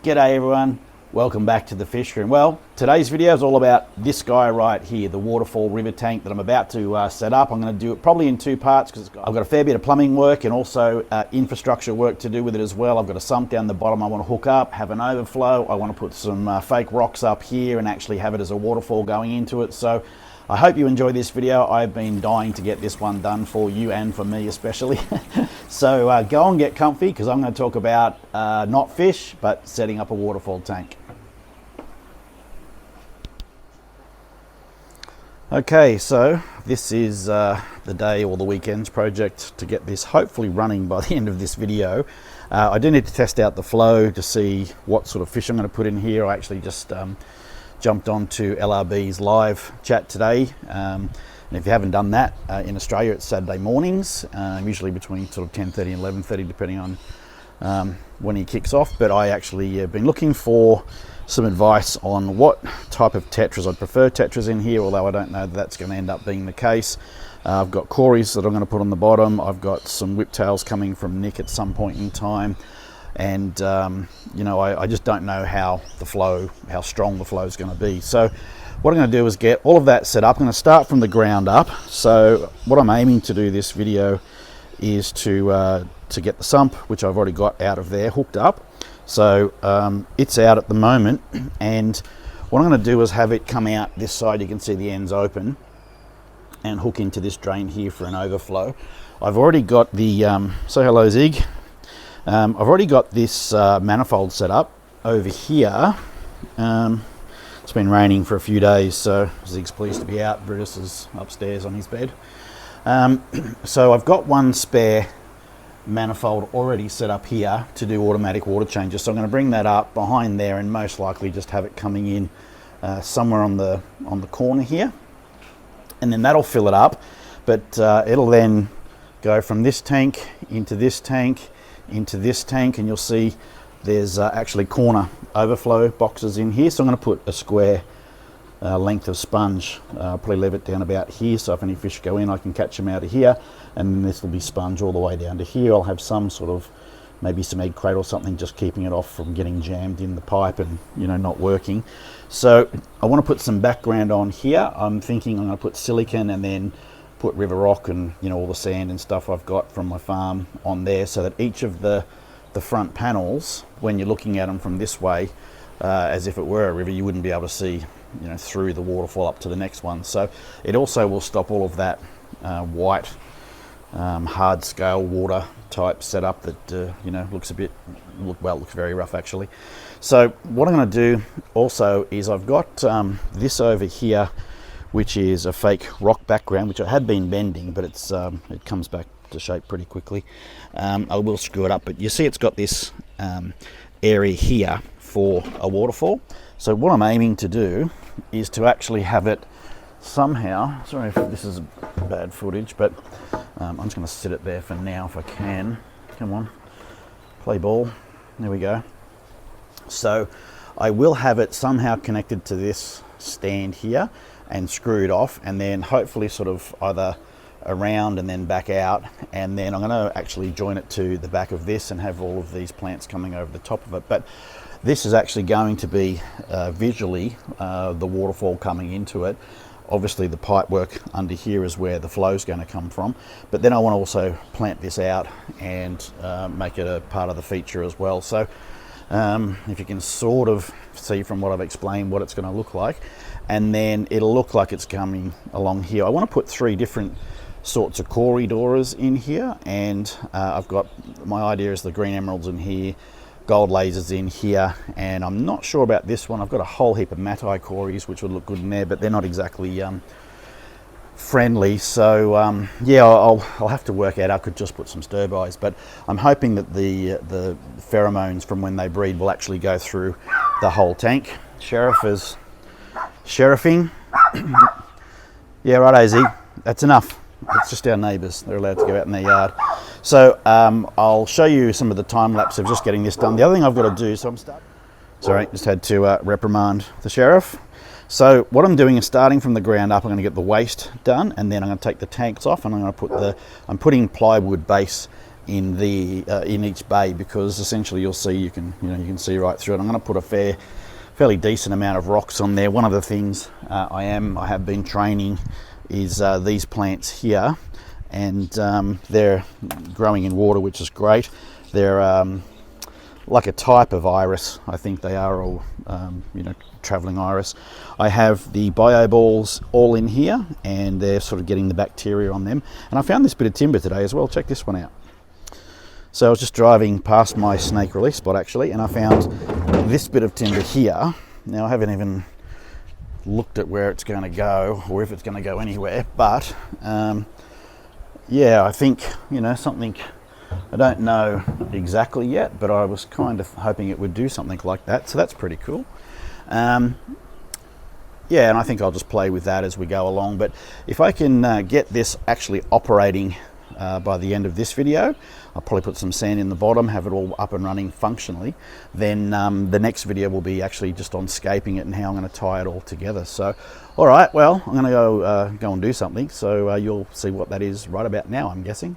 G'day everyone, welcome back to the fish room. Well, today's video is all about this guy right here, the Waterfall River Tank that I'm about to set up. I'm going to do it probably in two parts because I've got a fair bit of plumbing work and also infrastructure work to do with it as well. I've got a sump down the bottom I want to hook up, have an overflow. I want to put some fake rocks up here and actually have it as a waterfall going into it. So I hope you enjoy this video. I've been dying to get this one done for you and for me especially. So go and get comfy because I'm going to talk about not fish but setting up a waterfall tank. Okay, so this is the day or the weekend's project to get this hopefully running by the end of this video. I do need to test out the flow to see what sort of fish I'm going to put in here. I actually just jumped onto LRB's live chat today, and if you haven't done that, in Australia it's Saturday mornings, usually between sort of 10:30 and 11:30 depending on when he kicks off. But I actually have been looking for some advice on what type of tetras. I'd prefer tetras in here, although I don't know that that's going to end up being the case. I've got cories that I'm going to put on the bottom. I've got some whiptails coming from Nick at some point in time. And you know, I just don't know how strong the flow is going to be. So what I'm going to do is get all of that set up. I'm going to start from the ground up. So what I'm aiming to do this video is to get the sump, which I've already got out of there, hooked up. So it's out at the moment, and what I'm going to do is have it come out this side. You can see the ends open and hook into this drain here for an overflow. I've already got the say hello Zig. I've already got this manifold set up over here. It's been raining for a few days, so Zig's pleased to be out. Brutus is upstairs on his bed. So I've got one spare manifold already set up here to do automatic water changes. So I'm going to bring that up behind there and most likely just have it coming in somewhere on the corner here, and then that'll fill it up. But it'll then go from this tank into this tank into this tank, and you'll see there's actually corner overflow boxes in here. So I'm going to put a square length of sponge, probably leave it down about here, so if any fish go in I can catch them out of here, and then this will be sponge all the way down to here. I'll have some sort of, maybe some egg crate or something, just keeping it off from getting jammed in the pipe and, you know, not working. So I want to put some background on here. I'm thinking I'm going to put silicone and then put river rock and, you know, all the sand and stuff I've got from my farm on there, so that each of the front panels, when you're looking at them from this way, as if it were a river, you wouldn't be able to see, you know, through the waterfall up to the next one. So it also will stop all of that white hard scale water type setup that you know, looks looks very rough actually. So what I'm going to do also is I've got this over here, which is a fake rock background, which I had been bending, but it's it comes back to shape pretty quickly. I will screw it up, but you see it's got this area here for a waterfall. So what I'm aiming to do is to actually have it somehow, sorry if this is bad footage, but I'm just going to sit it there for now if I can. Come on, play ball. There we go. So I will have it somehow connected to this stand here and screwed off, and then hopefully sort of either around and then back out, and then I'm going to actually join it to the back of this and have all of these plants coming over the top of it. But this is actually going to be visually the waterfall coming into it. Obviously the pipe work under here is where the flow is going to come from, but then I want to also plant this out and make it a part of the feature as well. So if you can sort of see from what I've explained what it's going to look like, and then it'll look like it's coming along here. I want to put 3 different sorts of corridors in here, and I've got, my idea is the green emeralds in here, gold lasers in here, and I'm not sure about this one. I've got a whole heap of matai cories which would look good in there, but they're not exactly friendly. So yeah, I'll have to work out. I could just put some stir-bys, but I'm hoping that the pheromones from when they breed will actually go through the whole tank. Sheriff is sheriffing. Yeah, right, AZ. That's enough. It's just our neighbours. They're allowed to go out in their yard. So I'll show you some of the time lapse of just getting this done. The other thing I've got to do, so I'm starting. Sorry, just had to reprimand the sheriff. So what I'm doing is starting from the ground up. I'm going to get the waste done, and then I'm going to take the tanks off, and I'm going to put I'm putting plywood base in the in each bay, because essentially you can see right through it. I'm going to put a fairly decent amount of rocks on there. One of the things I have been training is these plants here, and they're growing in water, which is great. They're like a type of iris. I think they are all traveling iris. I have the bio balls all in here, and they're sort of getting the bacteria on them. And I found this bit of timber today as well. Check this one out. So I was just driving past my snake release spot actually, and I found this bit of timber here. Now I haven't even looked at where it's going to go, or if it's going to go anywhere, but yeah, I think something, I don't know exactly yet, but I was kind of hoping it would do something like that, so that's pretty cool. Yeah, and I think I'll just play with that as we go along. But if I can get this actually operating by the end of this video, I'll probably put some sand in the bottom, have it all up and running functionally. Then the next video will be actually just on scaping it and how I'm going to tie it all together. So, all right, well, I'm going to go and do something. So you'll see what that is right about now, I'm guessing.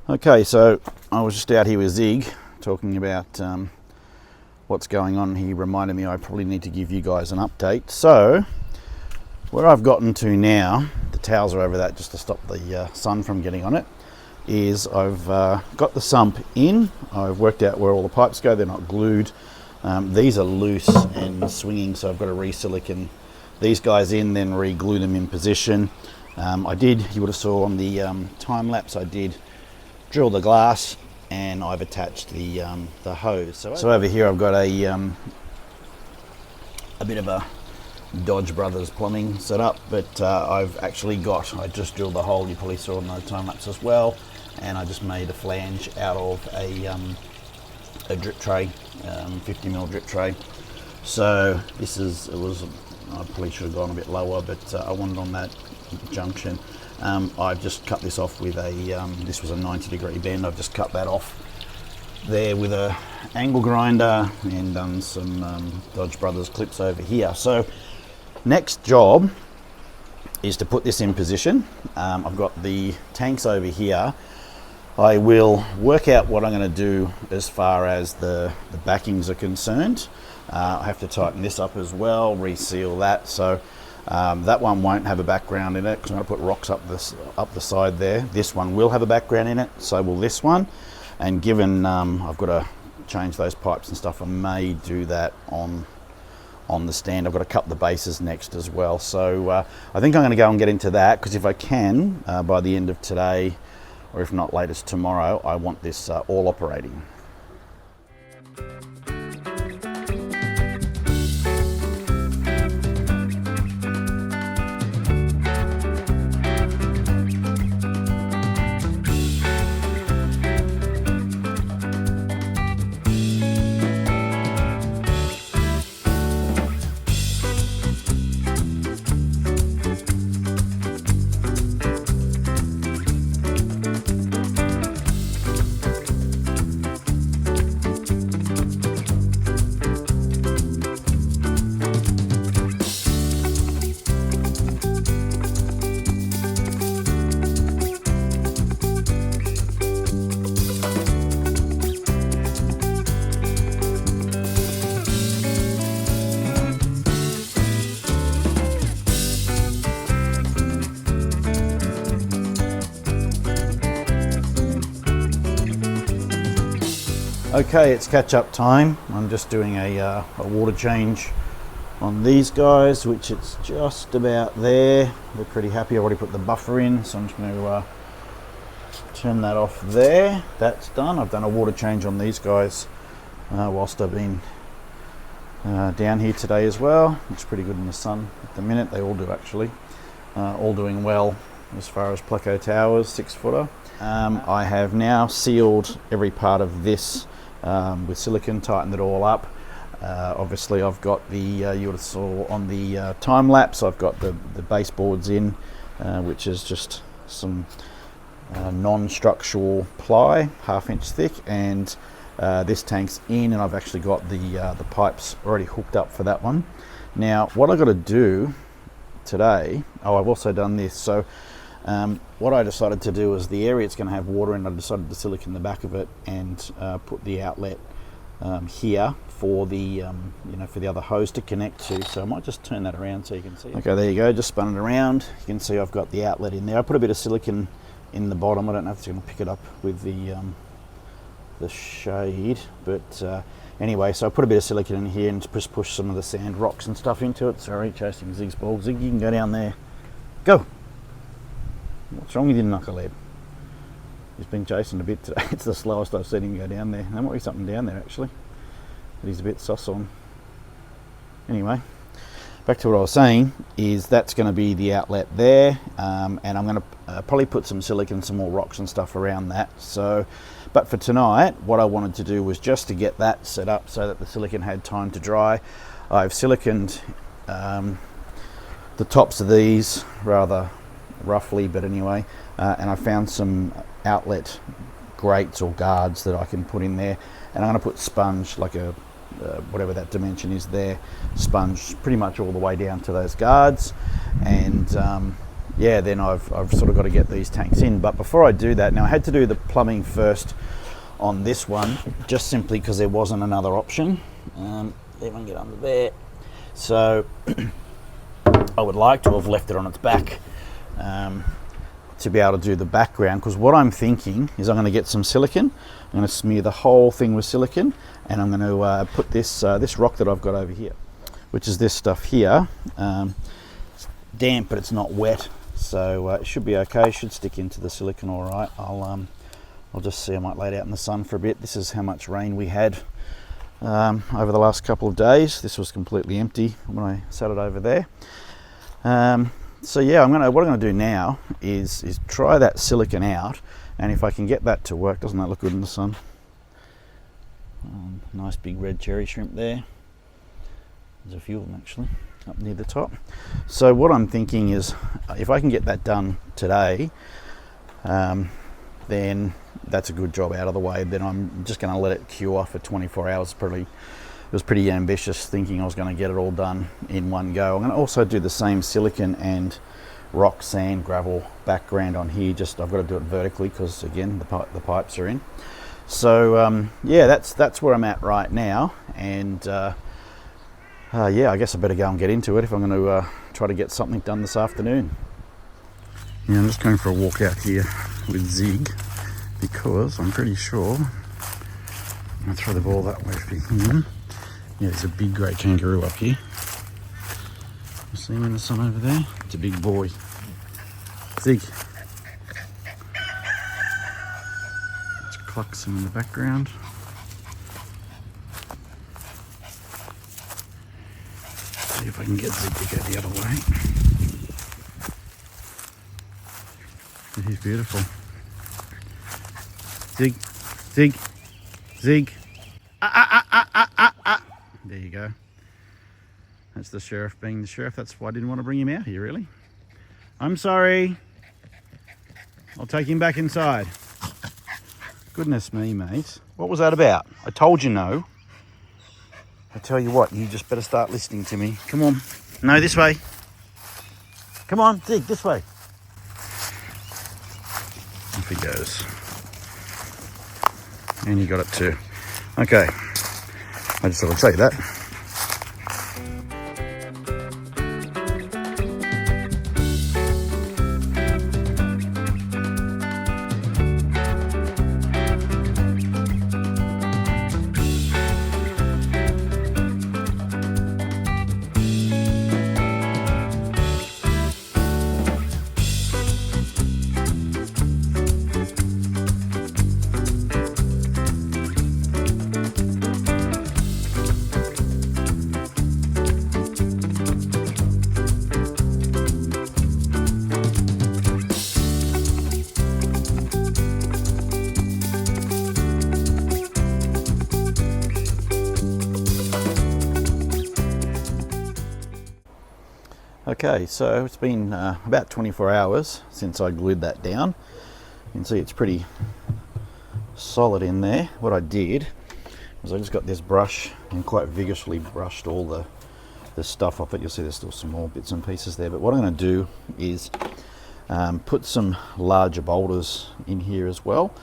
Okay, so I was just out here with Zig talking about what's going on. He reminded me I probably need to give you guys an update. So where I've gotten to now, the towels are over that just to stop the sun from getting on it, is I've got the sump in. I've worked out where all the pipes go. They're not glued. These are loose and swinging, so I've got to re-silicon these guys in, then re-glue them in position. I did, you would have saw on the time lapse, I did drill the glass, and I've attached the hose. So over here I've got a bit of a Dodge Brothers plumbing set up, but I just drilled the hole, you probably saw on the time lapse as well, and I just made a flange out of a drip tray, 50mm drip tray. So I probably should have gone a bit lower, but I wanted on that junction. I've just cut this off with this was a 90-degree bend. I've just cut that off there with a angle grinder and done some Dodge Brothers clips over here. So next job is to put this in position. I've got the tanks over here. I will work out what I'm going to do as far as the backings are concerned. I have to tighten this up as well, reseal that. So that one won't have a background in it because I'm going to put rocks up the side there. This one will have a background in it, so will this one. And given I've got to change those pipes and stuff, I may do that on the stand. I've got to cut the bases next as well. So I think I'm going to go and get into that, because if I can, by the end of today, or if not latest tomorrow, I want this all operating. Okay, it's catch-up time. I'm just doing a water change on these guys, which it's just about there. They're pretty happy. I already put the buffer in, so I'm just going to turn that off there. That's done. I've done a water change on these guys whilst I've been down here today as well. Looks pretty good in the sun at the minute. They all do, actually. All doing well as far as Pleco Towers, 6-footer. I have now sealed every part of this with silicone, tightened it all up. Obviously I've got the, you would have saw on the time lapse, I've got the baseboards in, which is just some non-structural ply, 1/2 inch thick, and this tank's in, and I've actually got the pipes already hooked up for that one. Now what I've got to do today, I've also done this, so what I decided to do is the area it's going to have water in, I decided to silicone the back of it and put the outlet here for the you know, for the other hose to connect to. So I might just turn that around so you can see it. Okay, there you go, just spun it around. You can see I've got the outlet in there. I put a bit of silicone in the bottom. I don't know if it's going to pick it up with the shade, but anyway, so I put a bit of silicone in here and just push some of the sand, rocks and stuff into it. Sorry, chasing Zig's ball. Zig, you can go down there. Go! What's wrong with you, knucklehead? He's been chasing a bit today. It's the slowest I've seen him go down there. There might be something down there actually that he's a bit sus on. Anyway, back to what I was saying, is that's going to be the outlet there, and I'm going to probably put some silicone, some more rocks and stuff around that. So, but for tonight, what I wanted to do was just to get that set up so that the silicone had time to dry. I've siliconed the tops of these rather roughly, but anyway, and I found some outlet grates or guards that I can put in there, and I'm going to put sponge, like a whatever that dimension is there, sponge pretty much all the way down to those guards, and yeah, then I've sort of got to get these tanks in. But before I do that, now I had to do the plumbing first on this one, just simply because there wasn't another option. Even get under there, so I would like to have left it on its back to be able to do the background, because what I'm thinking is I'm going to get some silicone, I'm going to smear the whole thing with silicone, and I'm going to put this this rock that I've got over here, which is this stuff here. It's damp, but it's not wet, so it should be okay. It should stick into the silicone all right. I'll just see, I might lay it out in the sun for a bit. This is how much rain we had over the last couple of days. This was completely empty when I set it over there. So yeah, what I'm going to do now is try that silicone out, and if I can get that to work. Doesn't that look good in the sun? Nice big red cherry shrimp there. There's a few of them actually up near the top. So what I'm thinking is, if I can get that done today, then that's a good job out of the way. Then I'm just going to let it cure for 24 hours. It was pretty ambitious thinking I was going to get it all done in one go. I'm going to also do the same silicone and rock, sand, gravel background on here. Just I've got to do it vertically because again the pipes are in. So yeah, that's where I'm at right now, and yeah, I guess I better go and get into it if I'm going to try to get something done this afternoon. Yeah, I'm just going for a walk out here with Zig because I'm pretty sure I'm going to throw the ball that way for him. Yeah, there's a big great kangaroo up here. You see him in the sun over there? It's a big boy. Zig. It's clucks in the background. See if I can get Zig to go the other way. He's beautiful. Zig, Zig, Zig. There you go. That's the sheriff being the sheriff. That's why I didn't want to bring him out here, really. I'm sorry. I'll take him back inside. Goodness me, mate. What was that about? I told you no. I tell you what, you just better start listening to me. Come on. No, this way. Come on, Zig, this way. Off he goes. And you got it too. Okay. I just thought I'd say that. Okay, so it's been about 24 hours since I glued that down. You can see it's pretty solid in there. What I did was I just got this brush and quite vigorously brushed all the stuff off it. You'll see there's still some more bits and pieces there, but what I'm going to do is put some larger boulders in here as well,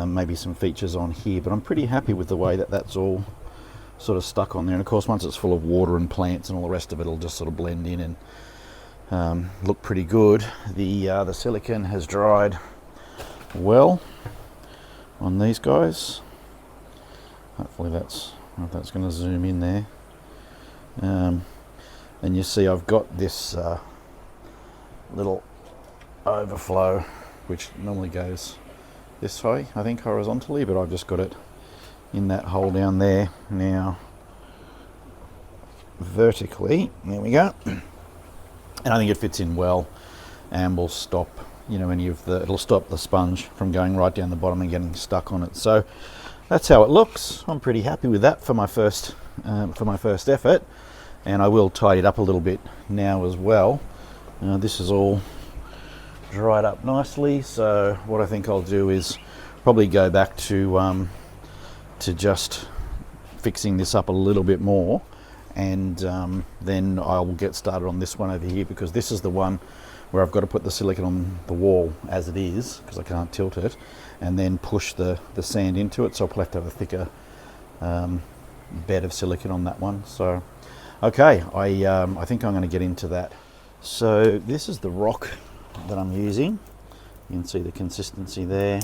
maybe some features on here, but I'm pretty happy with the way that that's all sort of stuck on there. And of course, once it's full of water and plants and all the rest of it, it'll just sort of blend in and look pretty good. The silicone has dried well on these guys. Hopefully that's going to zoom in there. And you see I've got this little overflow which normally goes this way, I think horizontally, but I've just got it in that hole down there now vertically. There we go. And I think it fits in well and will stop, you know, it'll stop the sponge from going right down the bottom and getting stuck on it. So that's how it looks. I'm pretty happy with that for my first effort, and I will tidy it up a little bit now as well. This is all dried up nicely, so what I think I'll do is probably go back to just fixing this up a little bit more, and then I'll get started on this one over here, because this is the one where I've got to put the silicone on the wall as it is, because I can't tilt it, and then push the sand into it, so I'll have to have a thicker bed of silicone on that one. So okay, I think I'm going to get into that. So this is the rock that I'm using. You can see the consistency there,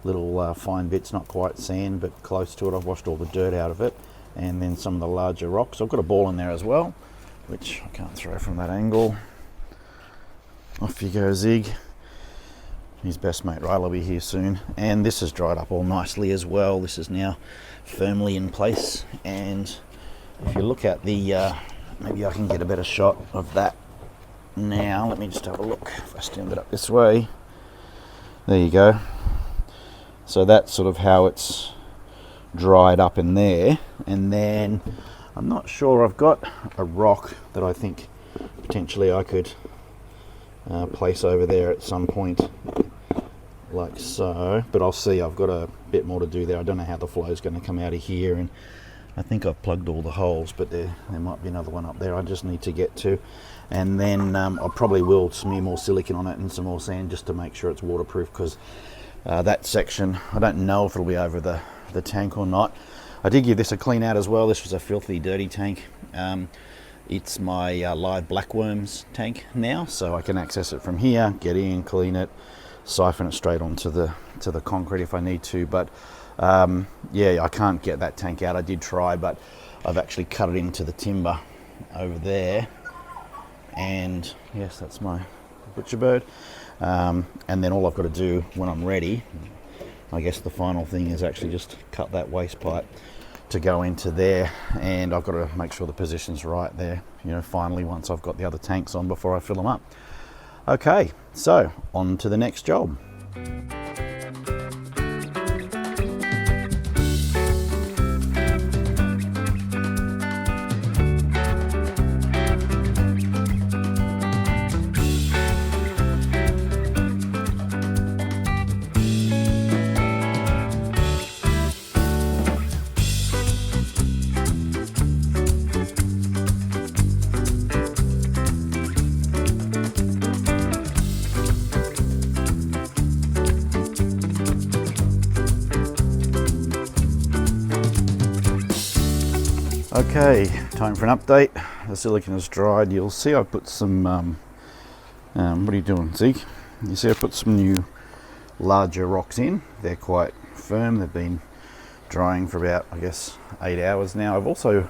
little fine bits, not quite sand but close to it. I've washed all the dirt out of it, and then some of the larger rocks. I've got a ball in there as well, which I can't throw from that angle. Off you go, Zig. His best mate Riley will be here soon. And this has dried up all nicely as well. This is now firmly in place, and if you look at the maybe I can get a better shot of that now. Let me just have a look. If I stand it up this way, there you go. So that's sort of how it's dried up in there. And then I'm not sure, I've got a rock that I think potentially I could place over there at some point, like so, but I'll see. I've got a bit more to do there. I don't know how the flow is going to come out of here, and I think I've plugged all the holes, but there might be another one up there I just need to get to. And then I probably will smear more silicone on it and some more sand just to make sure it's waterproof, because that section, I don't know if it'll be over the tank or not. I did give this a clean out as well. This was a filthy dirty tank. It's my live blackworms tank now, so I can access it from here, get in, clean it, siphon it straight onto the concrete if I need to. But yeah, I can't get that tank out. I did try, but I've actually cut it into the timber over there. And yes, that's my butcher bird. And then all I've got to do when I'm ready, I guess the final thing is actually just cut that waste pipe to go into there, and I've got to make sure the position's right there, you know, finally, once I've got the other tanks on before I fill them up. Okay, so on to the next job. Okay, time for an update. The silicone is dried. You'll see I put some, what are you doing, Zeke? You see I put some new larger rocks in. They're quite firm. They've been drying for about, I guess, 8 hours now. I've also,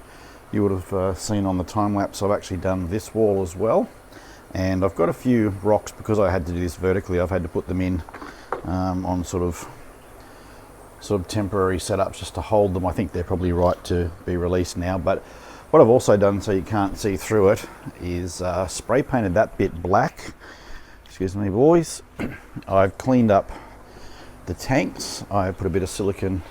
you would have seen on the time lapse, I've actually done this wall as well. And I've got a few rocks, because I had to do this vertically, I've had to put them in on sort of temporary setups just to hold them. I think they're probably right to be released now. But what I've also done, so you can't see through it, is spray painted that bit black. Excuse me, boys. I've cleaned up the tanks. I put a bit of silicone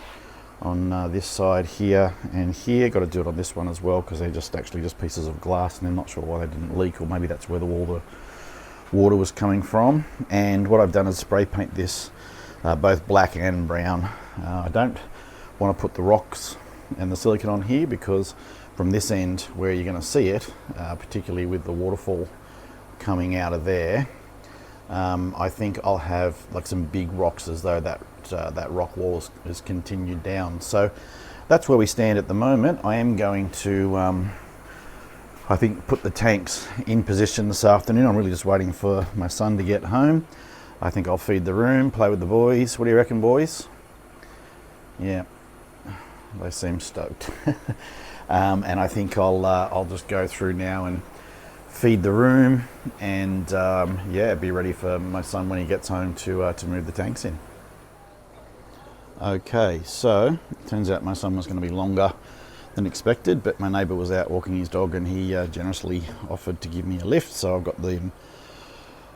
on this side here and here. Got to do it on this one as well because they're just actually just pieces of glass, and I'm not sure why they didn't leak, or maybe that's where all the water was coming from. And what I've done is spray paint this both black and brown. I don't want to put the rocks and the silicone on here because from this end where you're going to see it, particularly with the waterfall coming out of there, I think I'll have like some big rocks as though that rock wall is continued down. So that's where we stand at the moment. I am going to I think put the tanks in position this afternoon. I'm really just waiting for my son to get home. I think I'll feed the room, play with the boys. What do you reckon, boys? Yeah, they seem stoked. And I think I'll just go through now and feed the room, and yeah, be ready for my son when he gets home to move the tanks in. Okay, so it turns out my son was going to be longer than expected, but my neighbour was out walking his dog and he generously offered to give me a lift, so I've got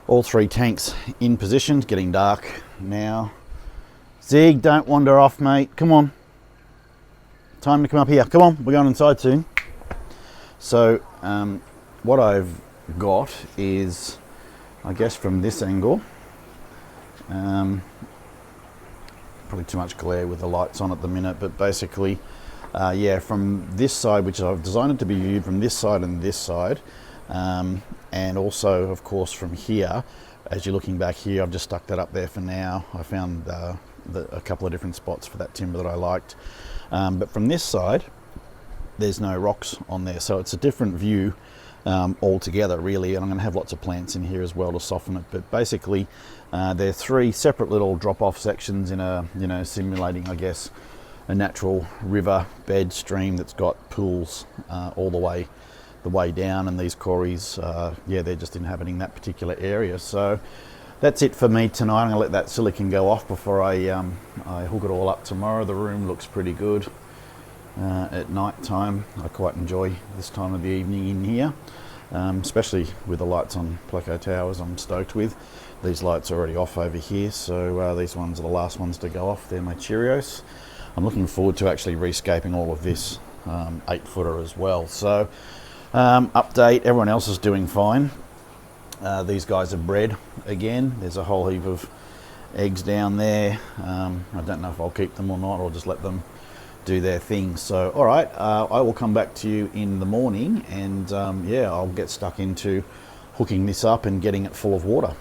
all 3 tanks in position. It's getting dark now. Zig, don't wander off, mate. Come on. Time to come up here. Come on, we're going inside soon. So what I've got is, I guess from this angle, probably too much glare with the lights on at the minute, but basically, yeah, from this side, which I've designed it to be viewed from this side and this side, and also, of course, from here, as you're looking back here, I've just stuck that up there for now. I found a couple of different spots for that timber that I liked. But from this side, there's no rocks on there, so it's a different view altogether, really, and I'm going to have lots of plants in here as well to soften it. But basically, they're 3 separate little drop-off sections in a, simulating, I guess, a natural river bed stream that's got pools all the way down, and these cories, yeah, they're just inhabiting that particular area. So that's it for me tonight. I'm going to let that silicone go off before I hook it all up tomorrow. The room looks pretty good at night time. I quite enjoy this time of the evening in here, especially with the lights on Pleco Towers. I'm stoked with. These lights are already off over here, so these ones are the last ones to go off. They're my Cheerios. I'm looking forward to actually rescaping all of this 8-footer as well. So update, everyone else is doing fine. These guys are bred again. There's a whole heap of eggs down there. I don't know if I'll keep them or not, or just let them do their thing. So all right, I will come back to you in the morning, and yeah, I'll get stuck into hooking this up and getting it full of water.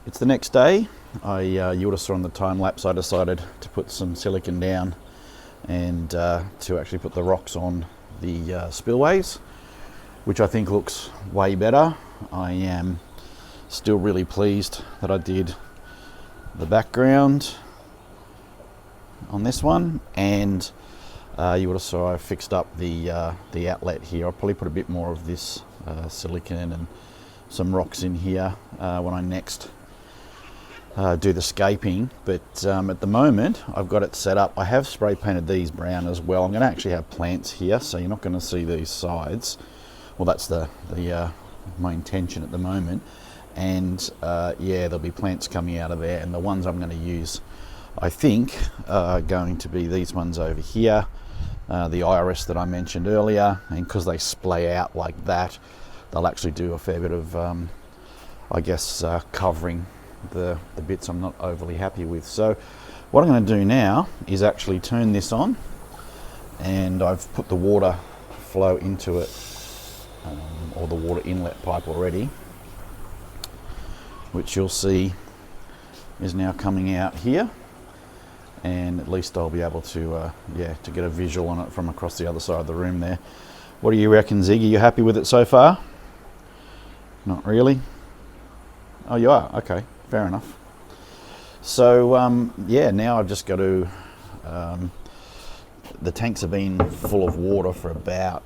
It's the next day. You would have saw on the time lapse I decided to put some silicone down and to actually put the rocks on the spillways, which I think looks way better. I am still really pleased that I did the background on this one, and you would have saw I fixed up the outlet here. I'll probably put a bit more of this silicone and some rocks in here when I next do the scaping, but at the moment I've got it set up. I have spray painted these brown as well. I'm going to actually have plants here, so you're not going to see these sides. Well, that's my intention at the moment. and yeah, there'll be plants coming out of there, and the ones I'm going to use, I think, are going to be these ones over here, the iris that I mentioned earlier, and because they splay out like that, they'll actually do a fair bit of I guess covering the bits I'm not overly happy with. So what I'm going to do now is actually turn this on, and I've put the water flow into it, or the water inlet pipe already, which you'll see is now coming out here, and at least I'll be able to yeah, to get a visual on it from across the other side of the room there. What do you reckon, Zig? Are you happy with it so far? Not really? Oh, you are? Okay, fair enough. So yeah, now I've just got to the tanks have been full of water for about,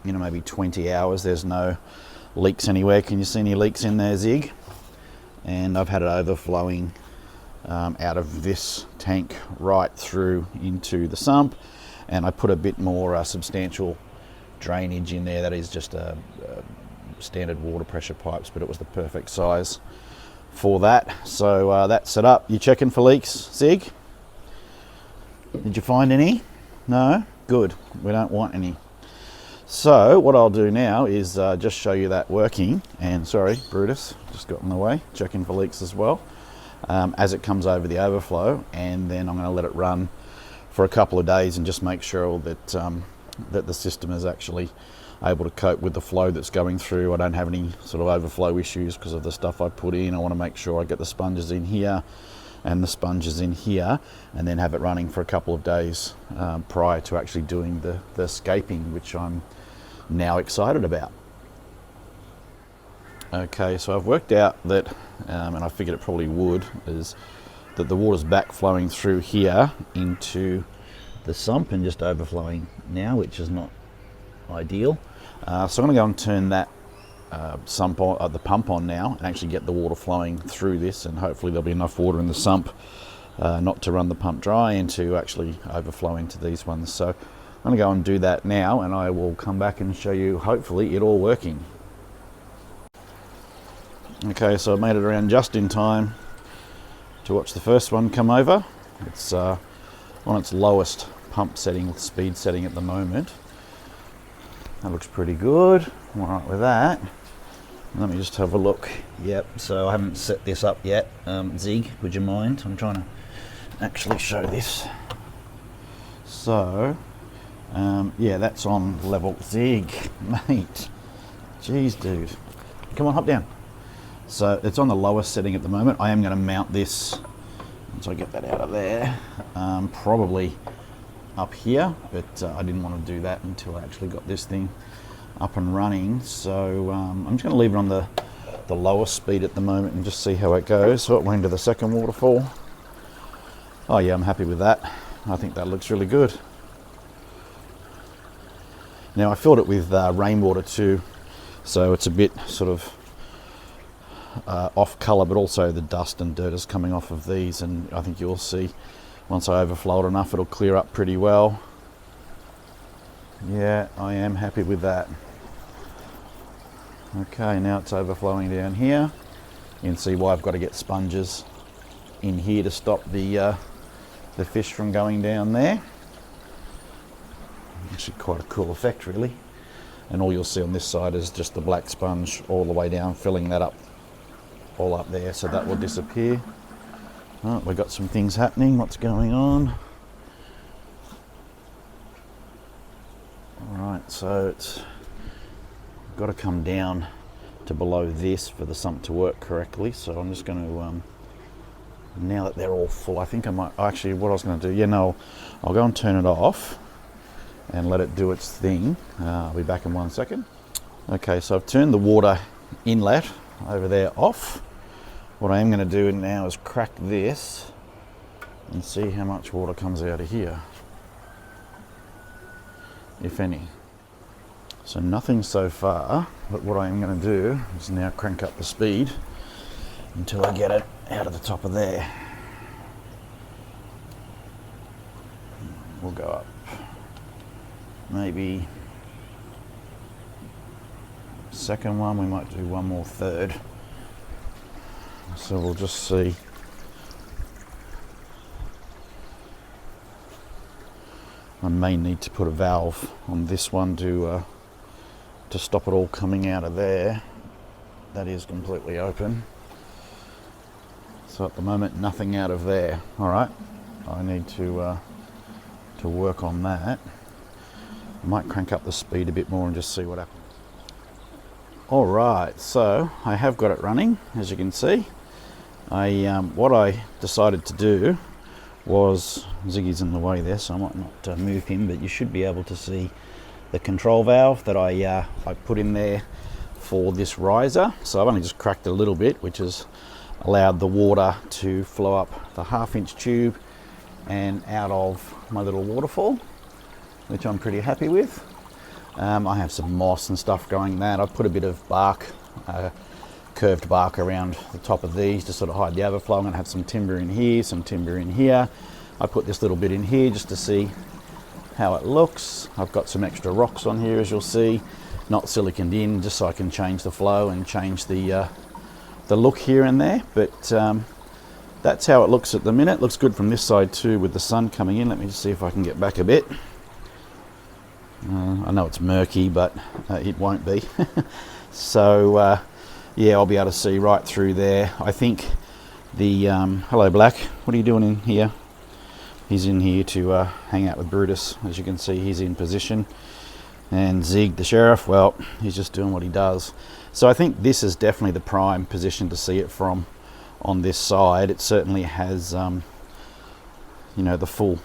you know, maybe 20 hours. There's no leaks anywhere. Can you see any leaks in there, Zig? And I've had it overflowing out of this tank right through into the sump, and I put a bit more substantial drainage in there. That is just a standard water pressure pipes, but it was the perfect size for that. So that's set up. You checking for leaks, Zig? Did you find any? No? Good. We don't want any. So what I'll do now is just show you that working, and sorry, Brutus, just got in the way, checking for leaks as well, as it comes over the overflow, and then I'm going to let it run for a couple of days and just make sure that that the system is actually able to cope with the flow that's going through. I don't have any sort of overflow issues because of the stuff I put in. I want to make sure I get the sponges in here and the sponges in here, and then have it running for a couple of days prior to actually doing the scaping, which I'm now excited about. Okay, so I've worked out that, and I figured it probably would, is that the water's back flowing through here into the sump and just overflowing now, which is not ideal. So I'm going to go and turn that sump on, the pump on now, and actually get the water flowing through this, and hopefully there'll be enough water in the sump not to run the pump dry and to actually overflow into these ones. So I'm going to go and do that now, and I will come back and show you hopefully it all working. Okay, so I made it around just in time to watch the first one come over. It's on its lowest pump setting, speed setting at the moment. That looks pretty good. I'm all right with that. Let me just have a look. Yep, so I haven't set this up yet. Zig, would you mind? I'm trying to actually show this. So, yeah, that's on level. Zig, mate. Jeez, dude. Come on, hop down. So it's on the lowest setting at the moment. I am going to mount this once I get that out of there. Probably up here, but I didn't want to do that until I actually got this thing up and running. So I'm just going to leave it on the lowest speed at the moment and just see how it goes. So it went into the second waterfall. Oh yeah, I'm happy with that. I think that looks really good. Now I filled it with rainwater too, so it's a bit sort of off colour, but also the dust and dirt is coming off of these, and I think you'll see once I overflow it enough it'll clear up pretty well. Yeah, I am happy with that. Okay, now it's overflowing down here. You can see why I've got to get sponges in here to stop the fish from going down there. Actually quite a cool effect really. And all you'll see on this side is just the black sponge all the way down, filling that up, all up there, so that will disappear. Oh, we've got some things happening. What's going on? Alright, so it's got to come down to below this for the sump to work correctly. So I'm just going to, now that they're all full, I think I might, actually what I was going to do, yeah, no, I'll go and turn it off and let it do its thing. I'll be back in 1 second. Okay, so I've turned the water inlet over there off. What I am going to do now is crack this and see how much water comes out of here, if any. So nothing so far, but what I am going to do is now crank up the speed until I get it out of the top of there. We'll go up maybe second one, we might do one more third So we'll just see. I may need to put a valve on this one to stop it all coming out of there. That is completely open. So at the moment, nothing out of there. All right, I need to work on that. I might crank up the speed a bit more and just see what happens. All right, so I have got it running, as you can see. What I decided to do was, Ziggy's in the way there, so I might not move him, but you should be able to see the control valve that I put in there for this riser. So I've only just cracked it a little bit, which has allowed the water to flow up the 1/2-inch tube and out of my little waterfall, which I'm pretty happy with. I have some moss and stuff going in that. I've put a bit of bark, curved bark around the top of these to sort of hide the overflow. I'm going to have some timber in here, some timber in here. I put this little bit in here just to see how it looks. I've got some extra rocks on here, as you'll see, not siliconed in, just so I can change the flow and change the look here and there. But that's how it looks at the minute. Looks good from this side too, with the sun coming in. Let me just see if I can get back a bit. I know it's murky, but it won't be. So yeah, I'll be able to see right through there. I think the hello Black, what are you doing in here? He's in here to hang out with Brutus. As you can see, he's in position. And Zig, the sheriff, well, he's just doing what he does. So I think this is definitely the prime position to see it from on this side. It certainly has, you know, the full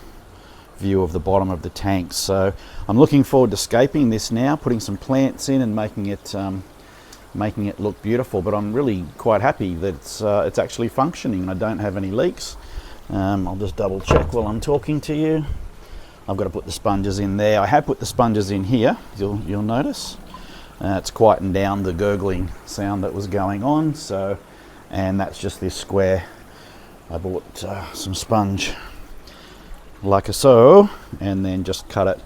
view of the bottom of the tank. So I'm looking forward to scaping this now, putting some plants in and making it look beautiful. But I'm really quite happy that it's actually functioning and I don't have any leaks. I'll just double check while I'm talking to you. I've got to put the sponges in there. I have put the sponges in here, you'll notice. It's quietened down the gurgling sound that was going on. So, and that's just this square. I bought some sponge like so, and then just cut it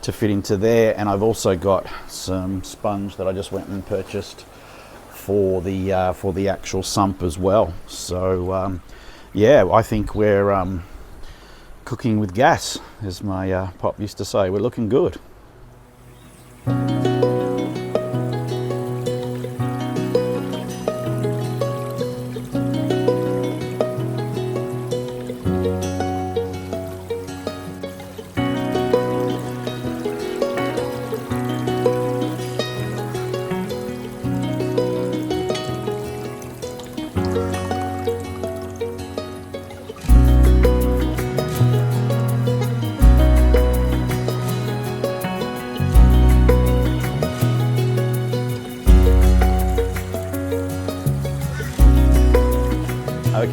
to fit into there. And I've also got some sponge that I just went and purchased for the actual sump as well. So yeah, I think we're cooking with gas, as my pop used to say. We're looking good.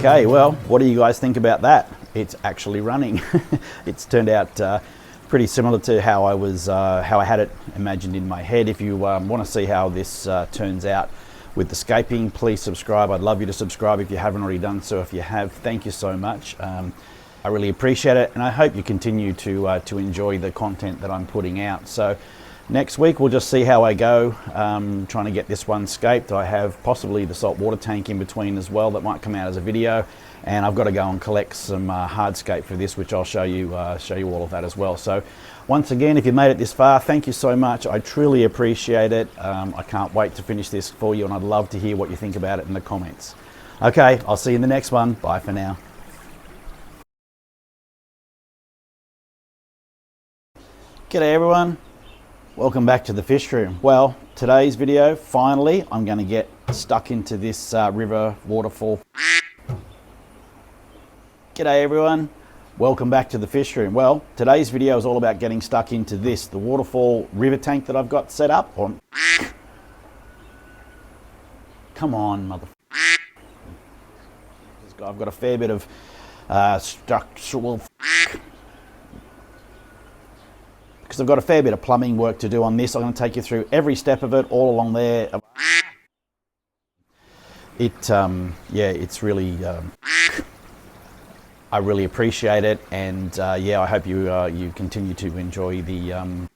Okay, well, what do you guys think about that? It's actually running. It's turned out pretty similar to how I had it imagined in my head. If you want to see how this turns out with the scaping, please subscribe. I'd love you to subscribe if you haven't already done so. If you have, thank you so much. I really appreciate it, and I hope you continue to enjoy the content that I'm putting out. So next week we'll just see how I go, trying to get this one scaped. I have possibly the saltwater tank in between as well that might come out as a video, and I've got to go and collect some hardscape for this, which I'll show you all of that as well. So once again, if you made it this far, thank you so much. I truly appreciate it. I can't wait to finish this for you, and I'd love to hear what you think about it in the comments. Okay, I'll see you in the next one. Bye for now. G'day everyone. Welcome back to the fish room. Well, today's video, finally, I'm going to get stuck into this river waterfall. G'day everyone. Welcome back to the fish room. Well, today's video is all about getting stuck into this, the Waterfall River Tank that I've got set up. Come on, mother. I've got a fair bit of structural... Because I've got a fair bit of plumbing work to do on this. I'm going to take you through every step of it, all along there. Yeah, it's really, I really appreciate it, and yeah, I hope you continue to enjoy the